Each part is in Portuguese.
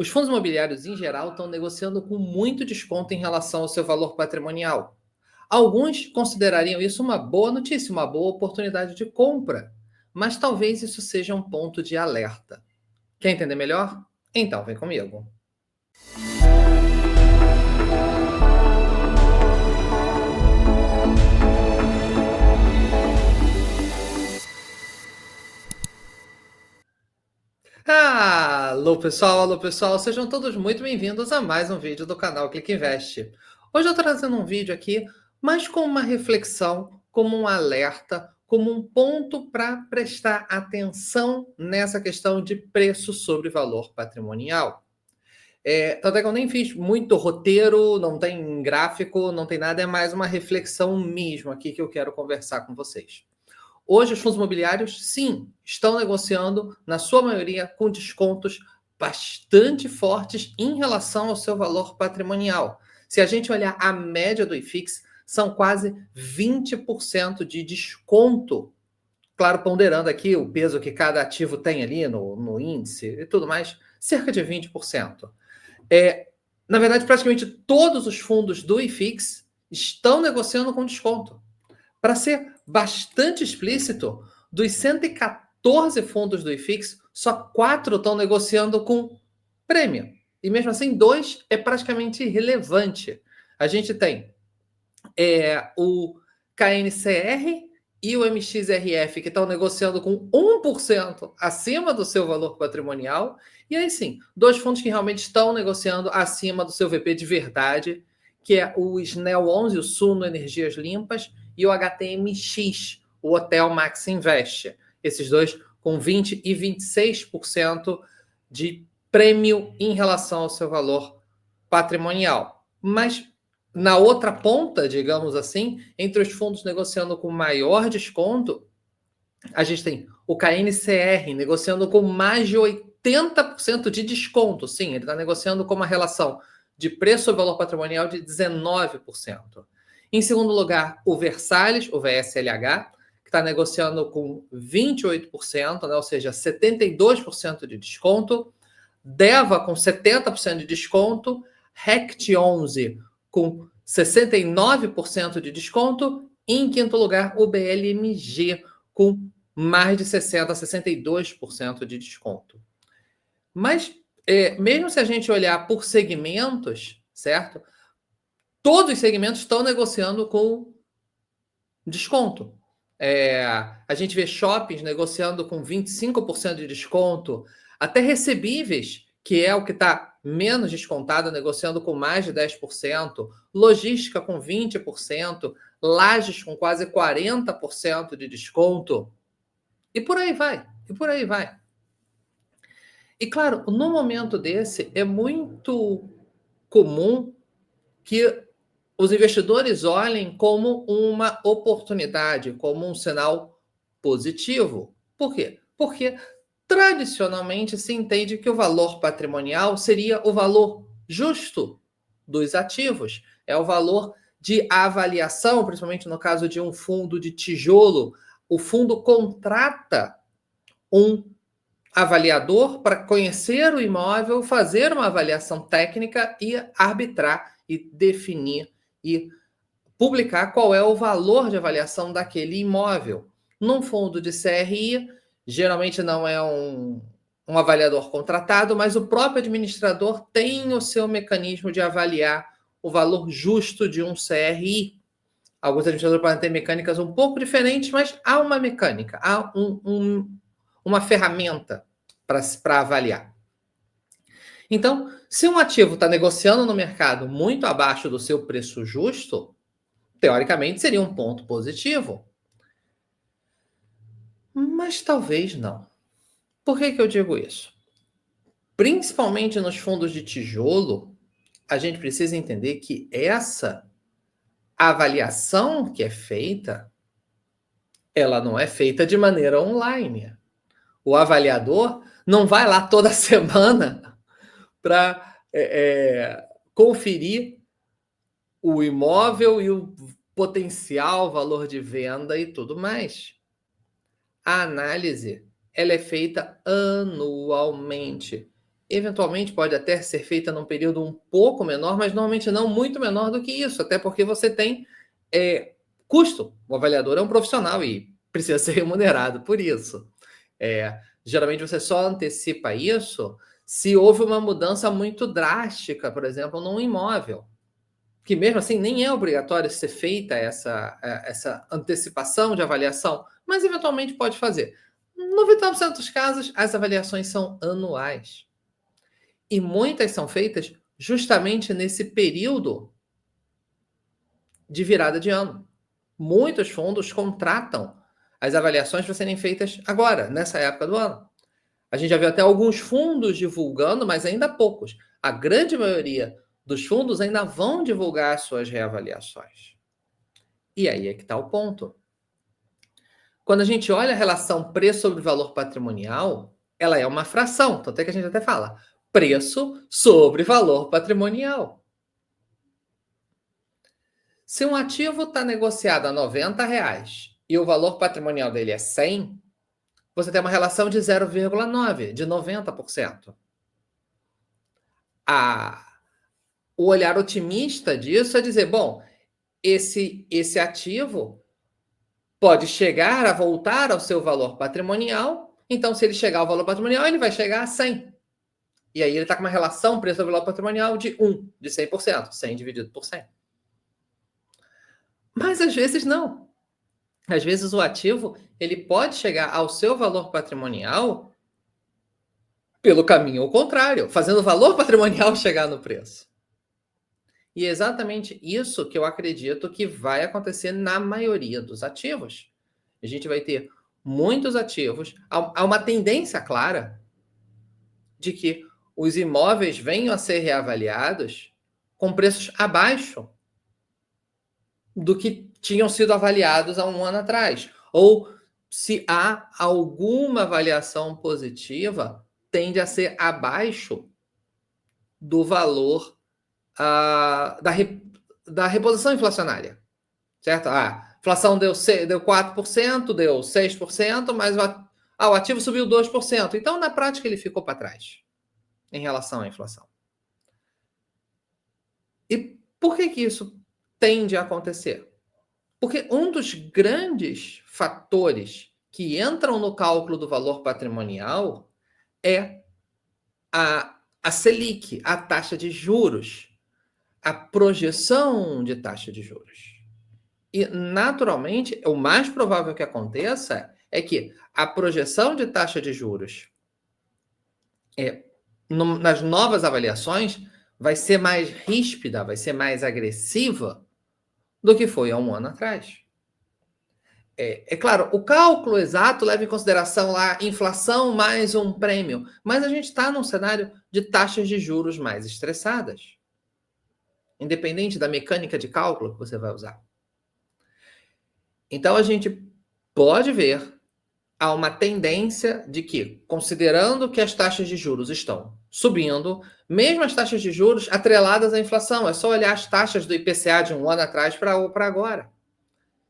Os fundos imobiliários, em geral, estão negociando com muito desconto em relação ao seu valor patrimonial. Alguns considerariam isso uma boa notícia, uma boa oportunidade de compra, mas talvez isso seja um ponto de alerta. Quer entender melhor? Então vem comigo. Alô pessoal, sejam todos muito bem-vindos a mais um vídeo do canal Clique Invest. Hoje eu estou trazendo um vídeo aqui, mais com uma reflexão, como um alerta, como um ponto para prestar atenção nessa questão de preço sobre valor patrimonial. Tanto é que eu nem fiz muito roteiro, não tem gráfico, não tem nada, é mais uma reflexão mesmo aqui que eu quero conversar com vocês. Hoje, os fundos imobiliários, sim, estão negociando, na sua maioria, com descontos bastante fortes em relação ao seu valor patrimonial. Se a gente olhar a média do IFIX, são quase 20% de desconto. Claro, ponderando aqui o peso que cada ativo tem ali no índice e tudo mais, cerca de 20%. Na verdade, praticamente todos os fundos do IFIX estão negociando com desconto. Para ser bastante explícito, dos 114 fundos do IFIX, só 4 estão negociando com prêmio. E mesmo assim, 2 é praticamente irrelevante. A gente tem o KNCR e o MXRF, que estão negociando com 1% acima do seu valor patrimonial. E aí sim, 2 fundos que realmente estão negociando acima do seu VP de verdade, que é o SNEL 11, o Suno Energias Limpas, e o HTMX, o Hotel Max Invest. Esses dois com 20% e 26% de prêmio em relação ao seu valor patrimonial. Mas na outra ponta, digamos assim, entre os fundos negociando com maior desconto, a gente tem o KNCR negociando com mais de 80% de desconto. Sim, ele está negociando com uma relação de preço sobre valor patrimonial de 19%. Em segundo lugar, o Versalhes, o VSLH, que está negociando com 28%, né, ou seja, 72% de desconto. Deva com 70% de desconto. RECT 11 com 69% de desconto. E em quinto lugar, o BLMG com mais de 60% a 62% de desconto. Mas, mesmo se a gente olhar por segmentos, certo? Todos os segmentos estão negociando com desconto. A gente vê shoppings negociando com 25% de desconto, até recebíveis, que é o que está menos descontado, negociando com mais de 10%, logística com 20%, lajes com quase 40% de desconto, e por aí vai, e por aí vai. E claro, no momento desse, é muito comum que os investidores olhem como uma oportunidade, como um sinal positivo. Por quê? Porque tradicionalmente se entende que o valor patrimonial seria o valor justo dos ativos, é o valor de avaliação, principalmente no caso de um fundo de tijolo. O fundo contrata um avaliador para conhecer o imóvel, fazer uma avaliação técnica e arbitrar e definir e publicar qual é o valor de avaliação daquele imóvel. Num fundo de CRI, geralmente não é um avaliador contratado, mas o próprio administrador tem o seu mecanismo de avaliar o valor justo de um CRI. Alguns administradores podem ter mecânicas um pouco diferentes, mas há uma mecânica, há uma ferramenta para avaliar. Então, se um ativo está negociando no mercado muito abaixo do seu preço justo, teoricamente seria um ponto positivo. Mas talvez não. Por que eu digo isso? Principalmente nos fundos de tijolo, a gente precisa entender que essa avaliação que é feita, ela não é feita de maneira online. O avaliador não vai lá toda semana para conferir o imóvel e o potencial valor de venda e tudo mais. A análise ela é feita anualmente. eventualmente pode até ser feita num período um pouco menor, mas normalmente não muito menor do que isso, até porque você tem custo. O avaliador é um profissional e precisa ser remunerado por isso. Geralmente você só antecipa isso se houve uma mudança muito drástica, por exemplo, num imóvel, que mesmo assim nem é obrigatório ser feita essa antecipação de avaliação, mas eventualmente pode fazer. No 90% dos casos, as avaliações são anuais. E muitas são feitas justamente nesse período de virada de ano. Muitos fundos contratam as avaliações para serem feitas agora, nessa época do ano. A gente já viu até alguns fundos divulgando, mas ainda poucos. A grande maioria dos fundos ainda vão divulgar as suas reavaliações. E aí é que está o ponto. Quando a gente olha a relação preço sobre valor patrimonial, ela é uma fração. Tanto é que a gente até fala preço sobre valor patrimonial. Se um ativo está negociado a R$ 90 e o valor patrimonial dele é 100, você tem uma relação de 0,9, de 90%. O olhar otimista disso é dizer, bom, esse ativo pode chegar a voltar ao seu valor patrimonial, então se ele chegar ao valor patrimonial, ele vai chegar a 100. E aí ele está com uma relação preço-valor patrimonial de 1, de 100%, 100 dividido por 100. Mas às vezes não. Às vezes o ativo ele pode chegar ao seu valor patrimonial pelo caminho ao contrário, fazendo o valor patrimonial chegar no preço. E é exatamente isso que eu acredito que vai acontecer na maioria dos ativos. A gente vai ter muitos ativos, há uma tendência clara de que os imóveis venham a ser reavaliados com preços abaixo do que tinham sido avaliados há um ano atrás. Ou se há alguma avaliação positiva, tende a ser abaixo do valor da reposição inflacionária. Certo? A inflação deu 4%, deu 6%, mas o ativo subiu 2%. Então, na prática, ele ficou para trás em relação à inflação. E por que isso tende a acontecer? Porque um dos grandes fatores que entram no cálculo do valor patrimonial é a Selic, a taxa de juros, a projeção de taxa de juros. E, naturalmente, o mais provável que aconteça é que a projeção de taxa de juros nas novas avaliações vai ser mais ríspida, vai ser mais agressiva do que foi há um ano atrás. É claro, o cálculo exato leva em consideração lá inflação mais um prêmio, mas a gente está num cenário de taxas de juros mais estressadas, independente da mecânica de cálculo que você vai usar. Então, a gente pode ver há uma tendência de que, considerando que as taxas de juros estão subindo, mesmo as taxas de juros atreladas à inflação, é só olhar as taxas do IPCA de um ano atrás para agora.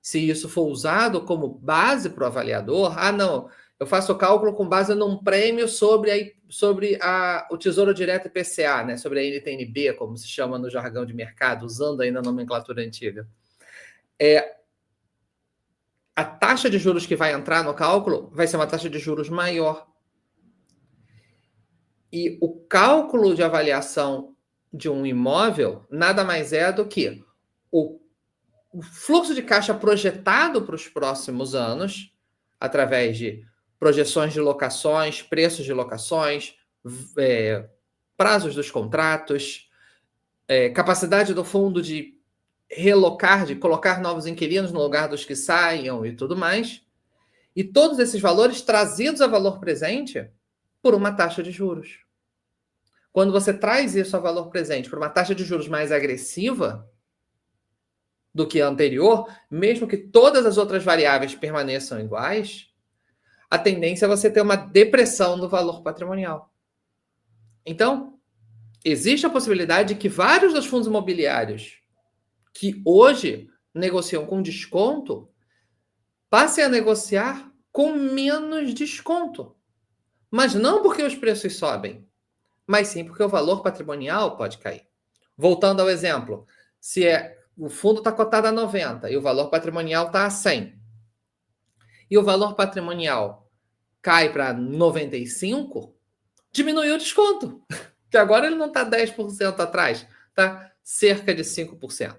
Se isso for usado como base para o avaliador, não, eu faço o cálculo com base num prêmio sobre o Tesouro Direto IPCA, né, sobre a NTNB, como se chama no jargão de mercado, usando ainda a nomenclatura antiga. A taxa de juros que vai entrar no cálculo vai ser uma taxa de juros maior. E o cálculo de avaliação de um imóvel nada mais é do que o fluxo de caixa projetado para os próximos anos, através de projeções de locações, preços de locações, prazos dos contratos, capacidade do fundo de relocar, de colocar novos inquilinos no lugar dos que saiam e tudo mais. E todos esses valores trazidos a valor presente por uma taxa de juros. Quando você traz isso a valor presente por uma taxa de juros mais agressiva do que a anterior, mesmo que todas as outras variáveis permaneçam iguais, a tendência é você ter uma depressão do valor patrimonial. Então, existe a possibilidade de que vários dos fundos imobiliários que hoje negociam com desconto passem a negociar com menos desconto. Mas não porque os preços sobem, mas sim porque o valor patrimonial pode cair. Voltando ao exemplo, se o fundo está cotado a 90 e o valor patrimonial está a 100, e o valor patrimonial cai para 95, diminuiu o desconto, que agora ele não está 10% atrás, está cerca de 5%.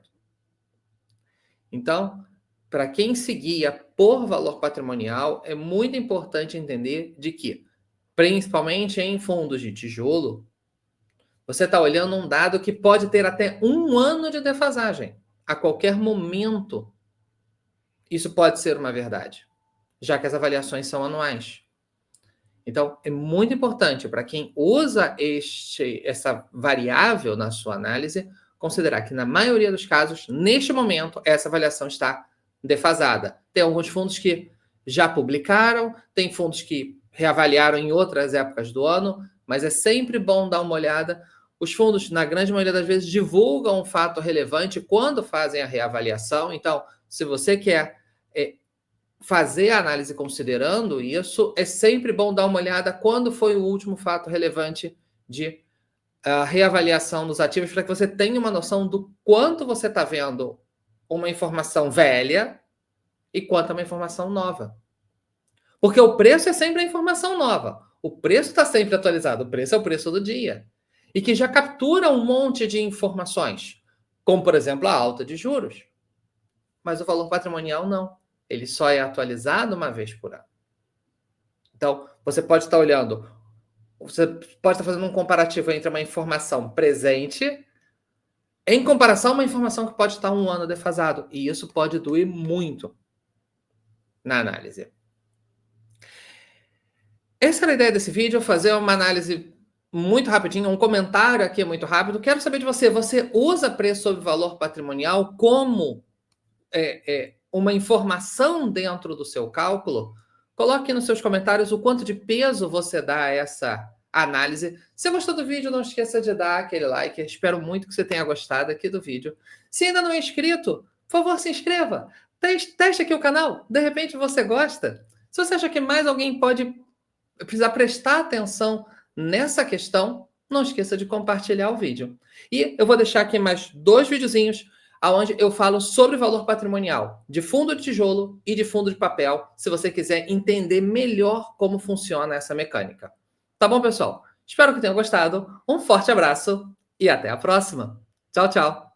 Então, para quem se guia por valor patrimonial, é muito importante entender de que, principalmente em fundos de tijolo, você está olhando um dado que pode ter até 1 ano de defasagem. A qualquer momento, isso pode ser uma verdade, já que as avaliações são anuais. Então, é muito importante para quem usa essa variável na sua análise, considerar que, na maioria dos casos, neste momento, essa avaliação está defasada. Tem alguns fundos que já publicaram, tem fundos que reavaliaram em outras épocas do ano, mas é sempre bom dar uma olhada. Os fundos, na grande maioria das vezes, divulgam um fato relevante quando fazem a reavaliação. Então, se você quer fazer a análise considerando isso, é sempre bom dar uma olhada quando foi o último fato relevante de reavaliação dos ativos, para que você tenha uma noção do quanto você está vendo uma informação velha e quanto é uma informação nova. Porque o preço é sempre a informação nova. O preço está sempre atualizado. O preço é o preço do dia. E que já captura um monte de informações, como, por exemplo, a alta de juros. Mas o valor patrimonial não. Ele só é atualizado uma vez por ano. Então, você pode estar olhando, você pode estar fazendo um comparativo entre uma informação presente em comparação a uma informação que pode estar 1 ano defasado. E isso pode doer muito na análise. Essa era a ideia desse vídeo, fazer uma análise muito rapidinho, um comentário aqui muito rápido. Quero saber de você, você usa preço sobre valor patrimonial como uma informação dentro do seu cálculo? Coloque nos seus comentários o quanto de peso você dá a essa análise. Se gostou do vídeo, não esqueça de dar aquele like. Espero muito que você tenha gostado aqui do vídeo. Se ainda não é inscrito, por favor, se inscreva. Teste aqui o canal. De repente você gosta. Se você acha que mais alguém pode precisar prestar atenção nessa questão, não esqueça de compartilhar o vídeo. E eu vou deixar aqui mais 2 videozinhos onde eu falo sobre o valor patrimonial de fundo de tijolo e de fundo de papel, se você quiser entender melhor como funciona essa mecânica. Tá bom, pessoal? Espero que tenham gostado. Um forte abraço e até a próxima. Tchau, tchau.